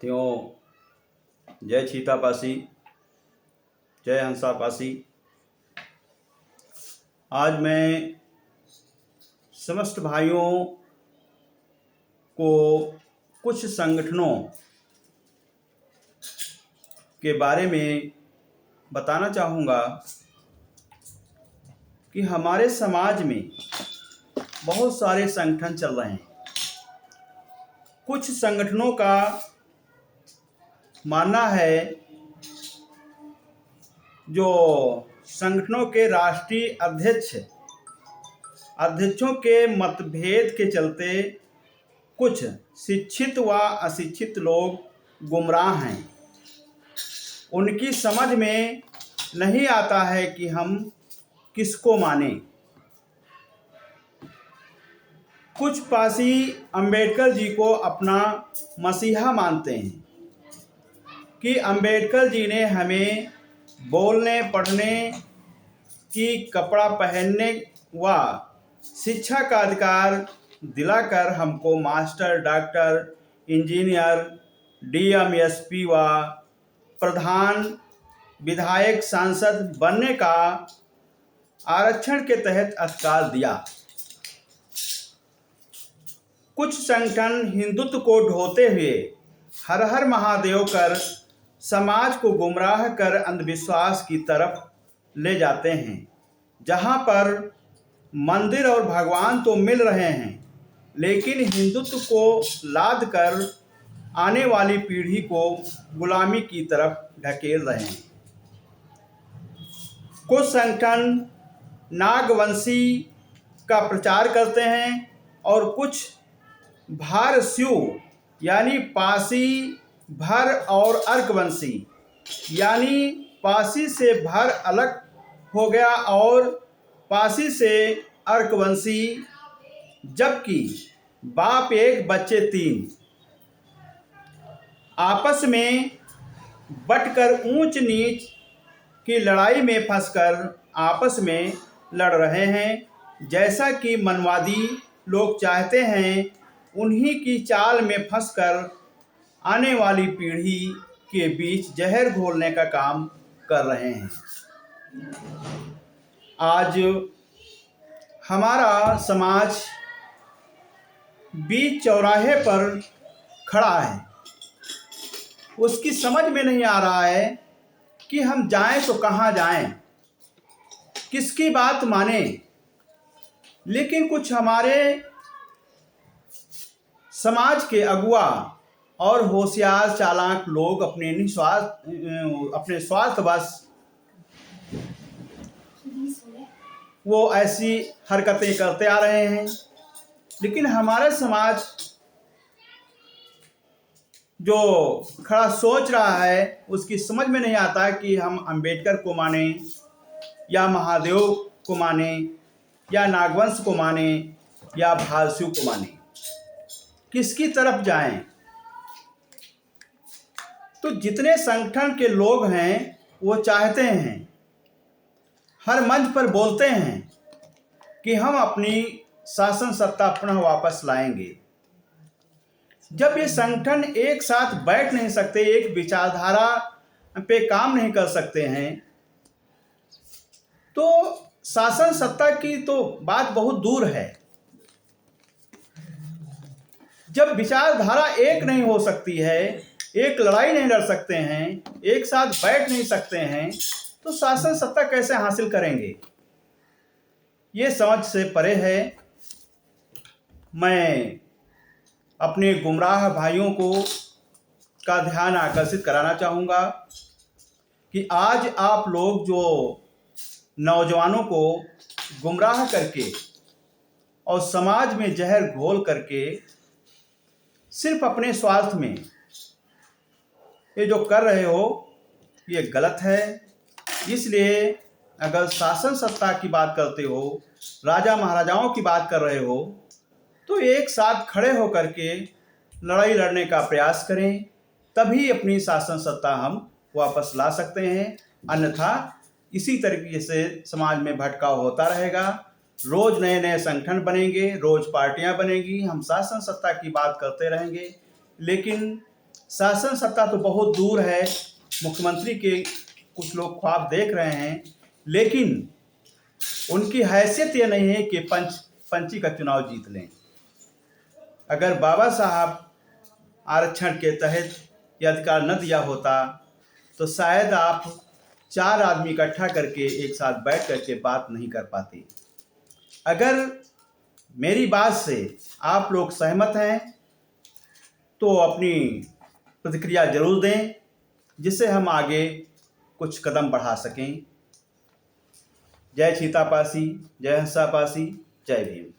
साथियों, जय चीतापासी, जय हंसापासी। आज मैं समस्त भाइयों को कुछ संगठनों के बारे में बताना चाहूँगा कि हमारे समाज में बहुत सारे संगठन चल रहे हैं। कुछ संगठनों का मानना है, जो संगठनों के राष्ट्रीय अध्यक्षों के मतभेद के चलते कुछ शिक्षित व अशिक्षित लोग गुमराह हैं। उनकी समझ में नहीं आता है कि हम किसको मानें। कुछ पासी अंबेडकर जी को अपना मसीहा मानते हैं कि अंबेडकर जी ने हमें बोलने, पढ़ने की, कपड़ा पहनने व शिक्षा का अधिकार दिलाकर हमको master, doctor, engineer, DM, SP व प्रधान, विधायक, सांसद बनने का आरक्षण के तहत अधिकार दिया। कुछ संगठन हिंदुत्व को ढोते हुए हर हर महादेव कर समाज को गुमराह कर अंधविश्वास की तरफ ले जाते हैं, जहां पर मंदिर और भगवान तो मिल रहे हैं, लेकिन हिंदुत्व को लाद कर आने वाली पीढ़ी को गुलामी की तरफ ढकेल रहे हैं। कुछ संगठन नागवंशी का प्रचार करते हैं और कुछ भारस्यू यानी पासी, भर और अर्कवंशी यानी पासी से भर अलग हो गया और पासी से अर्कवंशी, जबकि बाप एक बच्चे तीन, आपस में बटकर ऊंच नीच की लड़ाई में फंसकर आपस में लड़ रहे हैं। जैसा कि मनवादी लोग चाहते हैं, उन्हीं की चाल में फंसकर आने वाली पीढ़ी के बीच जहर घोलने का काम कर रहे हैं। आज हमारा समाज बीच चौराहे पर खड़ा है। उसकी समझ में नहीं आ रहा है कि हम जाएं तो कहाँ जाएं, किसकी बात माने। लेकिन कुछ हमारे समाज के अगुआ और होशियार चालाक लोग अपने स्वार्थवश वो ऐसी हरकतें करते आ रहे हैं। लेकिन हमारा समाज जो खड़ा सोच रहा है, उसकी समझ में नहीं आता कि हम अंबेडकर को माने या महादेव को माने या नागवंश को माने या भारस्यू को माने, किसकी तरफ जाएं। तो जितने संगठन के लोग हैं, वो चाहते हैं, हर मंच पर बोलते हैं कि हम अपनी शासन सत्ता पुनः वापस लाएंगे। जब ये संगठन एक साथ बैठ नहीं सकते, एक विचारधारा पे काम नहीं कर सकते हैं, तो शासन सत्ता की तो बात बहुत दूर है। जब विचारधारा एक नहीं हो सकती है, एक लड़ाई नहीं लड़ सकते हैं, एक साथ बैठ नहीं सकते हैं, तो शासन सत्ता कैसे हासिल करेंगे? ये समझ से परे है। मैं अपने गुमराह भाइयों का ध्यान आकर्षित कराना चाहूँगा कि आज आप लोग जो नौजवानों को गुमराह करके और समाज में जहर घोल करके सिर्फ अपने स्वार्थ में ये जो कर रहे हो, ये गलत है। इसलिए अगर शासन सत्ता की बात करते हो, राजा महाराजाओं की बात कर रहे हो, तो एक साथ खड़े होकर के लड़ाई लड़ने का प्रयास करें, तभी अपनी शासन सत्ता हम वापस ला सकते हैं। अन्यथा इसी तरीके से समाज में भटकाव होता रहेगा। रोज नए नए संगठन बनेंगे, रोज पार्टियां बनेंगी, हम शासन सत्ता की बात करते रहेंगे, लेकिन शासन सत्ता तो बहुत दूर है, मुख्यमंत्री के कुछ लोग ख्वाब देख रहे हैं, लेकिन उनकी हैसियत ये नहीं है कि पंची का चुनाव जीत लें। अगर बाबा साहब आरक्षण के तहत ये अधिकार न दिया होता तो शायद आप 4 आदमी इकट्ठा करके एक साथ बैठ करके बात नहीं कर पाते। अगर मेरी बात से आप लोग सहमत हैं तो अपनी प्रतिक्रिया जरूर दें, जिससे हम आगे कुछ कदम बढ़ा सकें। जय सीतापासी, जय हंसापासी, जय भीम।